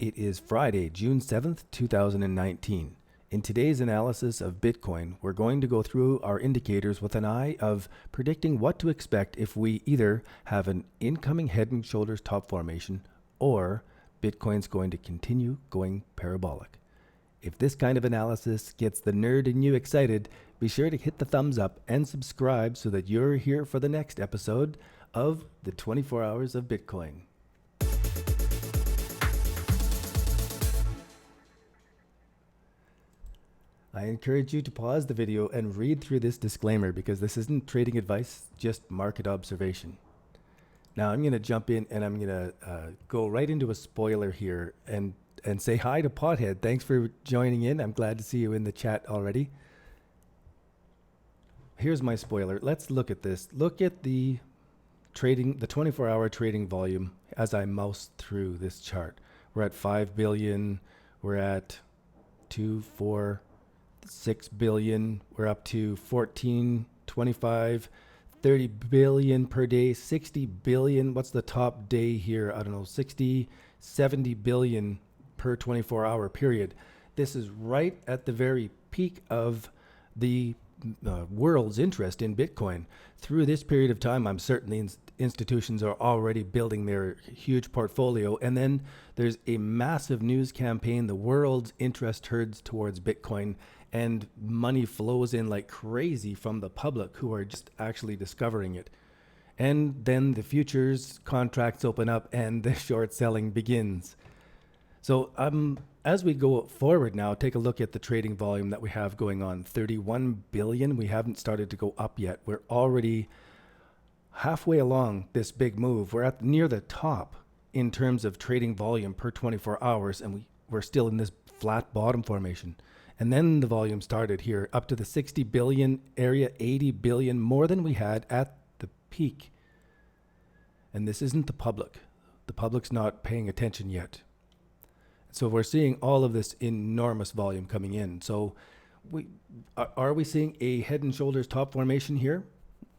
It is Friday, June 7th, 2019. In today's analysis of Bitcoin, we're going to go through our indicators with an eye of predicting what to expect if we either have an incoming head and shoulders top formation or Bitcoin's going to continue going parabolic. If this kind of analysis gets the nerd in you excited, be sure to hit the thumbs up and subscribe so that you're here for the next episode of the 24 Hours of Bitcoin. I encourage you to pause the video and read through this disclaimer because this isn't trading advice, just market observation. Now I'm going to jump in and I'm going to go right into a spoiler here and say hi to Pothead. Thanks for joining in. I'm glad to see you in the chat already. Here's my spoiler. Let's look at this. Look at the 24-hour trading volume as I mouse through this chart. We're at 5 billion. We're at 6 billion. We're up to 14, 25, 30 billion per day, 60 billion. What's the top day here? I don't know, 60, 70 billion per 24-hour period. This is right at the very peak of the world's interest in Bitcoin. Through this period of time, I'm certain institutions are already building their huge portfolio. And then there's a massive news campaign. The world's interest turns towards Bitcoin, and money flows in like crazy from the public who are just actually discovering it. And then the futures contracts open up and the short selling begins. So as we go forward now, take a look at the trading volume that we have going on. 31 billion. We haven't started to go up yet. We're already halfway along this big move. We're at near the top in terms of trading volume per 24 hours, and we're still in this flat bottom formation. And then the volume started here up to the 60 billion area, 80 billion, more than we had at the peak. And this isn't the public. The public's not paying attention yet. So we're seeing all of this enormous volume coming in. So are we seeing a head and shoulders top formation here?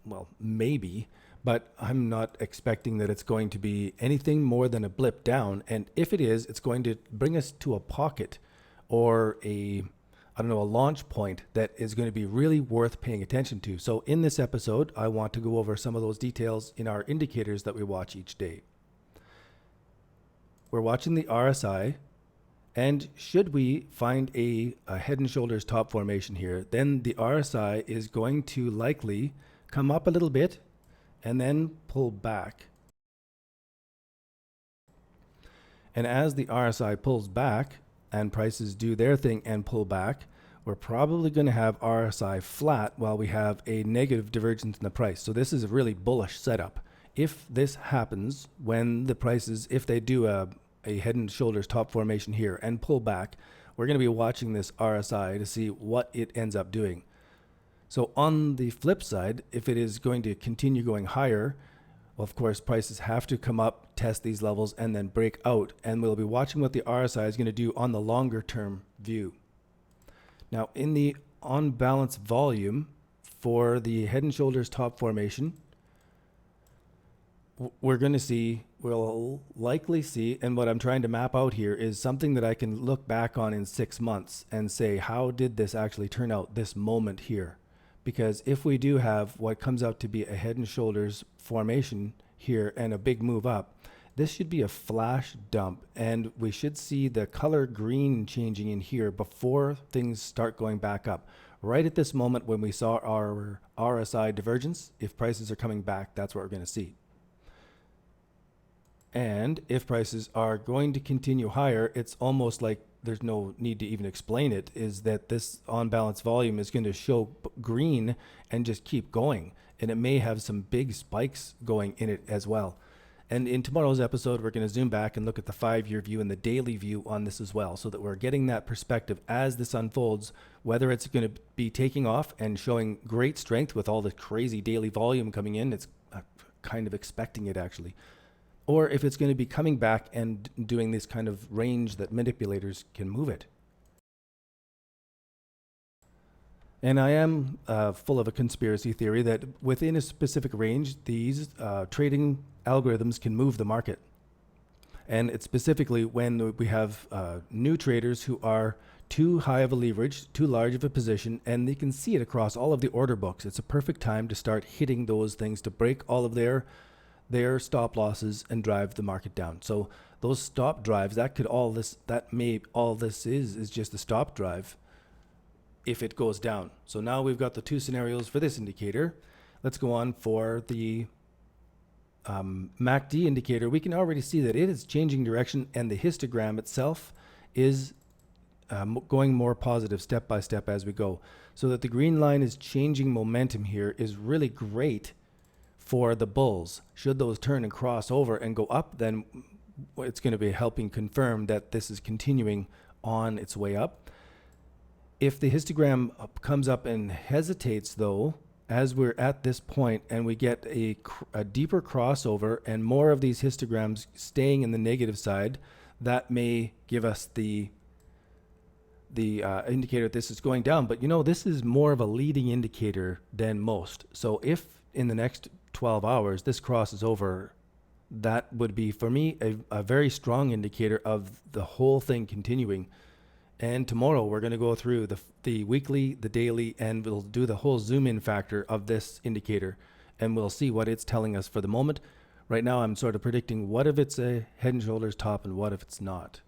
Well, maybe, but I'm not expecting that it's going to be anything more than a blip down. And if it is, it's going to bring us to a pocket or a launch point that is going to be really worth paying attention to. So in this episode, I want to go over some of those details in our indicators that we watch each day. We're watching the RSI. And should we find a head and shoulders top formation here, then the RSI is going to likely come up a little bit and then pull back. And as the RSI pulls back and prices do their thing and pull back, we're probably going to have RSI flat while we have a negative divergence in the price. So this is a really bullish setup. If this happens when the prices, if they do a head and shoulders top formation here and pull back, we're going to be watching this RSI to see what it ends up doing. So on the flip side, if it is going to continue going higher, well, of course, prices have to come up, test these levels, and then break out. And we'll be watching what the RSI is going to do on the longer term view. Now, in the on balance volume for the head and shoulders top formation, we'll likely see, and what I'm trying to map out here is something that I can look back on in 6 months and say, how did this actually turn out, this moment here? Because if we do have what comes out to be a head and shoulders formation here and a big move up, this should be a flash dump, and we should see the color green changing in here before things start going back up. Right at this moment when we saw our RSI divergence, if prices are coming back, that's what we're going to see. And if prices are going to continue higher, it's almost like there's no need to even explain it, is that this on balance volume is going to show green and just keep going. And it may have some big spikes going in it as well. And in tomorrow's episode, we're going to zoom back and look at the 5-year view and the daily view on this as well, so that we're getting that perspective as this unfolds, whether it's going to be taking off and showing great strength with all the crazy daily volume coming in. It's kind of expecting it actually. Or if it's going to be coming back and doing this kind of range that manipulators can move it. And I am full of a conspiracy theory that within a specific range, these trading algorithms can move the market. And it's specifically when we have new traders who are too high of a leverage, too large of a position, and they can see it across all of the order books. It's a perfect time to start hitting those things to break all of their stop losses and drive the market down. So those stop drives, all this is just a stop drive if it goes down. So now we've got the two scenarios for this indicator. Let's go on for the MACD indicator. We can already see that it is changing direction, and the histogram itself is going more positive step by step as we go. So that the green line is changing momentum here is really great for the bulls. Should those turn and cross over and go up, then it's going to be helping confirm that this is continuing on its way up. If the histogram comes up and hesitates, though, as we're at this point and we get a deeper crossover and more of these histograms staying in the negative side, that may give us the indicator that this is going down. But this is more of a leading indicator than most. So if in the next 12 hours this crosses over, that would be for me a very strong indicator of the whole thing continuing. And tomorrow we're going to go through the weekly, the daily, and we'll do the whole zoom in factor of this indicator, and we'll see what it's telling us for the moment. Right now I'm sort of predicting what if it's a head and shoulders top and what if it's not.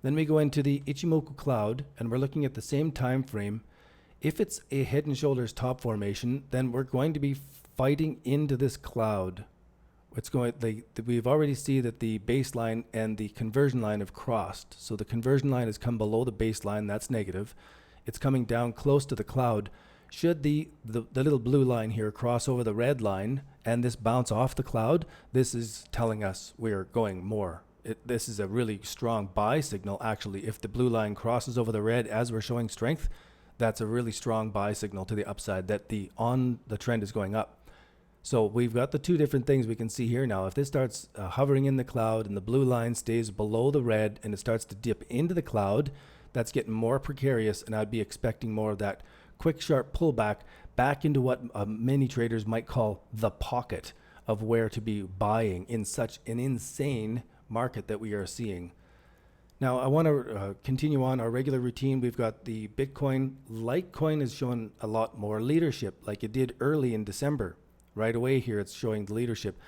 Then we go into the Ichimoku Cloud, and we're looking at the same time frame. If it's a head and shoulders top formation, then we're going to be fighting into this cloud. We've already see that the baseline and the conversion line have crossed. So the conversion line has come below the baseline. That's negative. It's coming down close to the cloud. Should the little blue line here cross over the red line and this bounce off the cloud, this is telling us we're going more. This is a really strong buy signal, actually. If the blue line crosses over the red as we're showing strength, that's a really strong buy signal to the upside that the trend is going up. So we've got the two different things we can see here now. If this starts hovering in the cloud and the blue line stays below the red and it starts to dip into the cloud, that's getting more precarious, and I'd be expecting more of that quick, sharp pullback back into what many traders might call the pocket of where to be buying in such an insane market that we are seeing. Now I want to continue on our regular routine. We've got the Bitcoin. Litecoin has shown a lot more leadership like it did early in December. Right away here it's showing the leadership.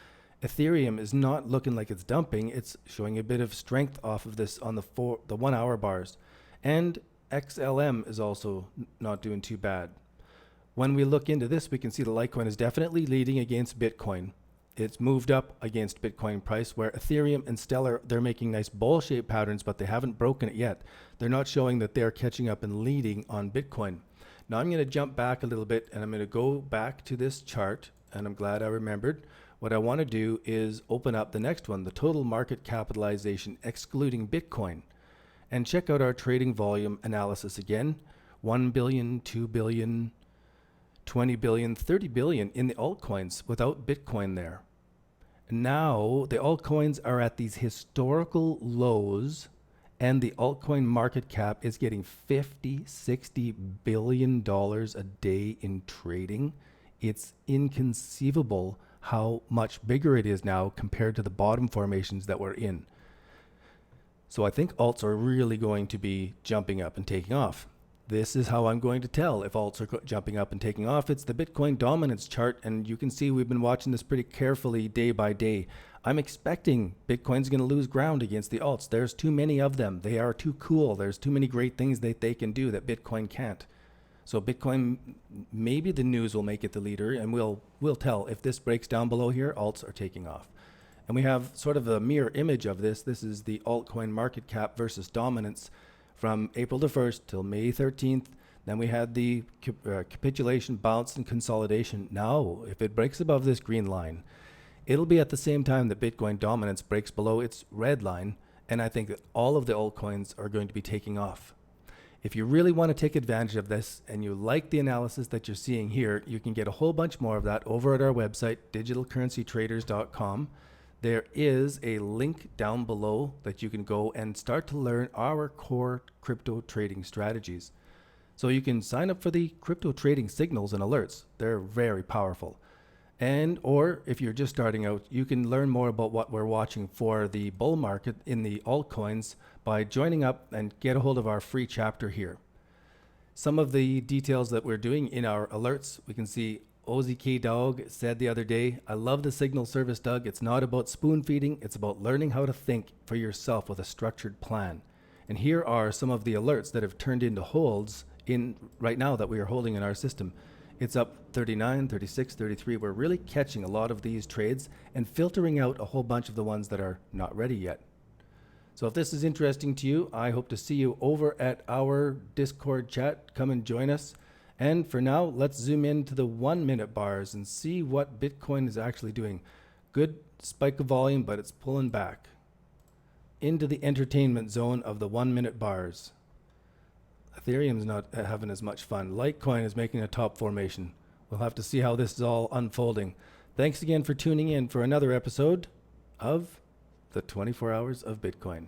Ethereum is not looking like it's dumping. It's showing a bit of strength off of this on the 1 hour bars. And XLM is also not doing too bad. When we look into this, we can see the Litecoin is definitely leading against Bitcoin. It's moved up against Bitcoin price, where Ethereum and Stellar, they're making nice bowl-shaped patterns, but they haven't broken it yet. They're not showing that they're catching up and leading on Bitcoin. Now I'm going to jump back a little bit, and I'm going to go back to this chart, and I'm glad I remembered. What I want to do is open up the next one, the total market capitalization excluding Bitcoin, and check out our trading volume analysis again. 1 billion, 2 billion, 20 billion, 30 billion in the altcoins without Bitcoin there. Now the altcoins are at these historical lows, and the altcoin market cap is getting $50-60 billion a day in trading. It's inconceivable how much bigger it is now compared to the bottom formations that we're in. So I think alts are really going to be jumping up and taking off. This is how I'm going to tell if alts are jumping up and taking off. It's the Bitcoin dominance chart, and you can see we've been watching this pretty carefully day by day. I'm expecting Bitcoin's going to lose ground against the alts. There's too many of them. They are too cool. There's too many great things that they can do that Bitcoin can't. So Bitcoin, maybe the news will make it the leader, and we'll tell if this breaks down below here, alts are taking off. And we have sort of a mirror image of this. This is the altcoin market cap versus dominance from April the 1st till May 13th. Then we had the capitulation, bounce, and consolidation. Now, if it breaks above this green line, it'll be at the same time that Bitcoin dominance breaks below its red line, and I think that all of the altcoins are going to be taking off. If you really want to take advantage of this and you like the analysis that you're seeing here, you can get a whole bunch more of that over at our website, digitalcurrencytraders.com. There is a link down below that you can go and start to learn our core crypto trading strategies. So you can sign up for the crypto trading signals and alerts. They're very powerful. And or if you're just starting out, you can learn more about what we're watching for the bull market in the altcoins by joining up and get a hold of our free chapter here. Some of the details that we're doing in our alerts, we can see OZK Dog said the other day, I love the signal service, Doug. It's not about spoon feeding. It's about learning how to think for yourself with a structured plan. And here are some of the alerts that have turned into holds in right now that we are holding in our system. It's up 39, 36, 33. We're really catching a lot of these trades and filtering out a whole bunch of the ones that are not ready yet. So if this is interesting to you, I hope to see you over at our Discord chat. Come and join us. And for now, let's zoom into the 1 minute bars and see what Bitcoin is actually doing. Good spike of volume, but it's pulling back into the entertainment zone of the 1 minute bars. Ethereum's not having as much fun. Litecoin is making a top formation. We'll have to see how this is all unfolding. Thanks again for tuning in for another episode of the 24 Hours of Bitcoin.